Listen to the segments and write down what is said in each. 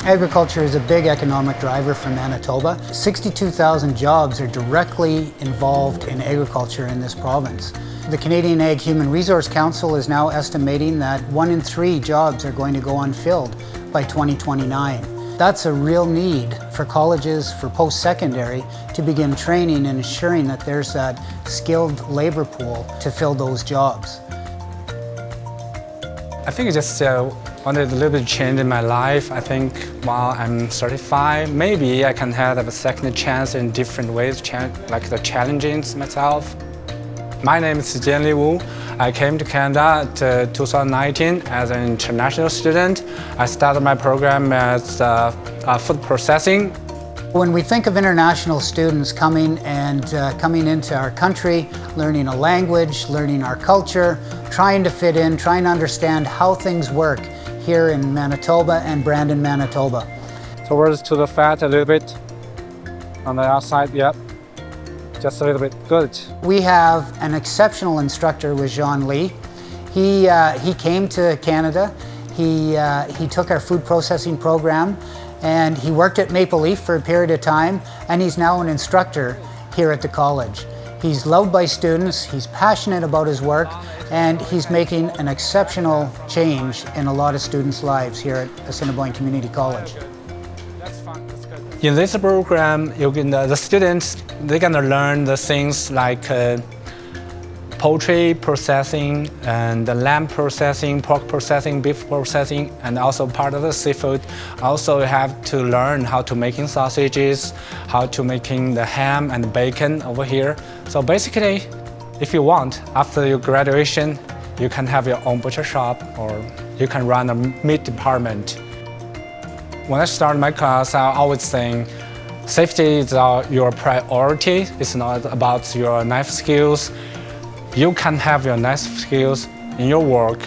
Agriculture is a big economic driver for Manitoba. 62,000 jobs are directly involved in agriculture in this province. The Canadian Ag Human Resource Council is now estimating that 1 in 3 jobs are going to go unfilled by 2029. That's a real need for colleges, for post-secondary, to begin training and ensuring that there's that skilled labor pool to fill those jobs. I think I just wanted a little bit change in my life. I think while I'm 35, maybe I can have a second chance in different ways, like the challenges myself. My name is Jianli Wu. I came to Canada in 2019 as an international student. I started my program as food processing. When we think of international students coming into our country, learning a language, learning our culture, trying to fit in, trying to understand how things work here in Manitoba and Brandon, Manitoba. Towards to the fat a little bit on the outside, yep. Just a little bit, good. We have an exceptional instructor with Jean Lee. He came to Canada, he took our food processing program, and he worked at Maple Leaf for a period of time, and he's now an instructor here at the college. He's loved by students, he's passionate about his work, and he's making an exceptional change in a lot of students' lives here at Assiniboine Community College. In this program, the students, they're gonna learn the things like poultry processing and lamb processing, pork processing, beef processing, and also part of the seafood. Also, you have to learn how to making sausages, how to making the ham and bacon over here. So basically, if you want, after your graduation, you can have your own butcher shop or you can run a meat department. When I started my class, I always saying, safety is your priority. It's not about your knife skills. You can have your knife skills in your work,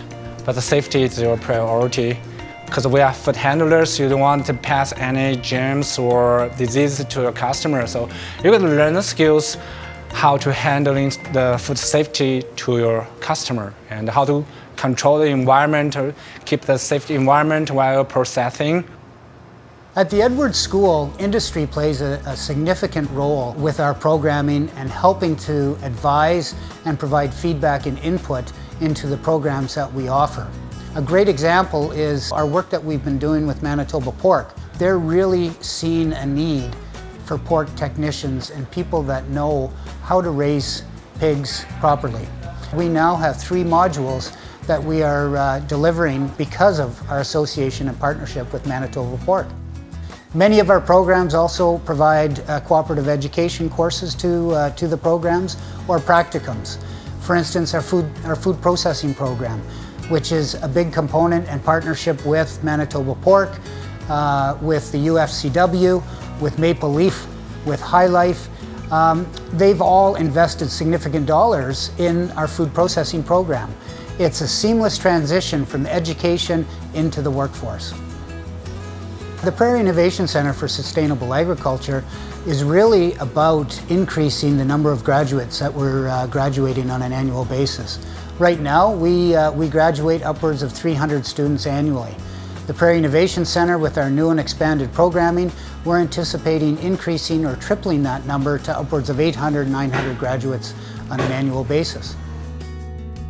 but the safety is your priority. Because we are food handlers, you don't want to pass any germs or disease to your customer. So you got to learn the skills how to handling the food safety to your customer and how to control the environment or keep the safety environment while processing. At the Edwards School, industry plays a significant role with our programming and helping to advise and provide feedback and input into the programs that we offer. A great example is our work that we've been doing with Manitoba Pork. They're really seeing a need for pork technicians and people that know how to raise pigs properly. We now have 3 modules that we are delivering because of our association and partnership with Manitoba Pork. Many of our programs also provide cooperative education courses to the programs or practicums. For instance, our food processing program, which is a big component and partnership with Manitoba Pork, with the UFCW, with Maple Leaf, with High Life. They've all invested significant dollars in our food processing program. It's a seamless transition from education into the workforce. The Prairie Innovation Centre for Sustainable Agriculture is really about increasing the number of graduates that we're graduating on an annual basis. Right now, we graduate upwards of 300 students annually. The Prairie Innovation Centre, with our new and expanded programming, we're anticipating increasing or tripling that number to upwards of 800, 900 graduates on an annual basis.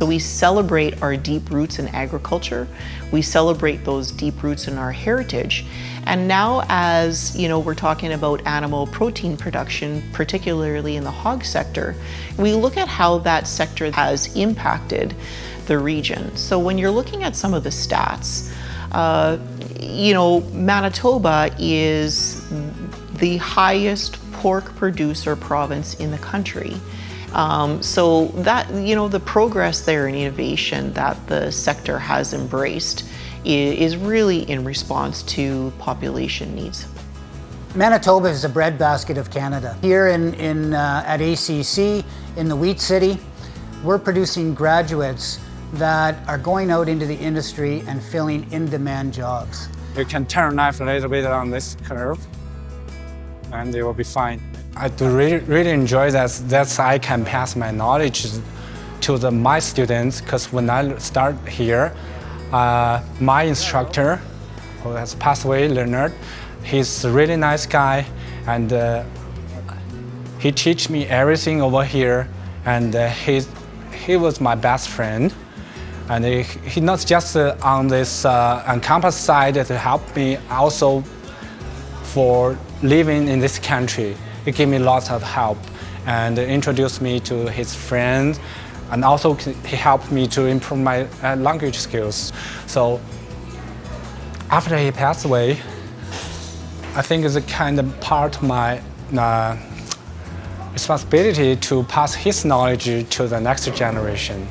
So we celebrate our deep roots in agriculture. We celebrate those deep roots in our heritage. And now, as you know, we're talking about animal protein production, particularly in the hog sector, we look at how that sector has impacted the region. So when you're looking at some of the stats, you know, Manitoba is the highest pork producer province in the country. So that, you know, the progress there and innovation that the sector has embraced is really in response to population needs. Manitoba is the breadbasket of Canada. Here at ACC, in the Wheat City, we're producing graduates that are going out into the industry and filling in-demand jobs. You can turn knife a little bit on this curve and it will be fine. I do really enjoy that I can pass my knowledge to my students, because when I start here, my instructor who has passed away, Leonard. He's a really nice guy, and he teach me everything over here, and he was my best friend. And he not just on this on campus side to help me, also for living in this country. He gave me lots of help and introduced me to his friends, and also he helped me to improve my language skills. So after he passed away, I think it's a kind of part of my responsibility to pass his knowledge to the next generation.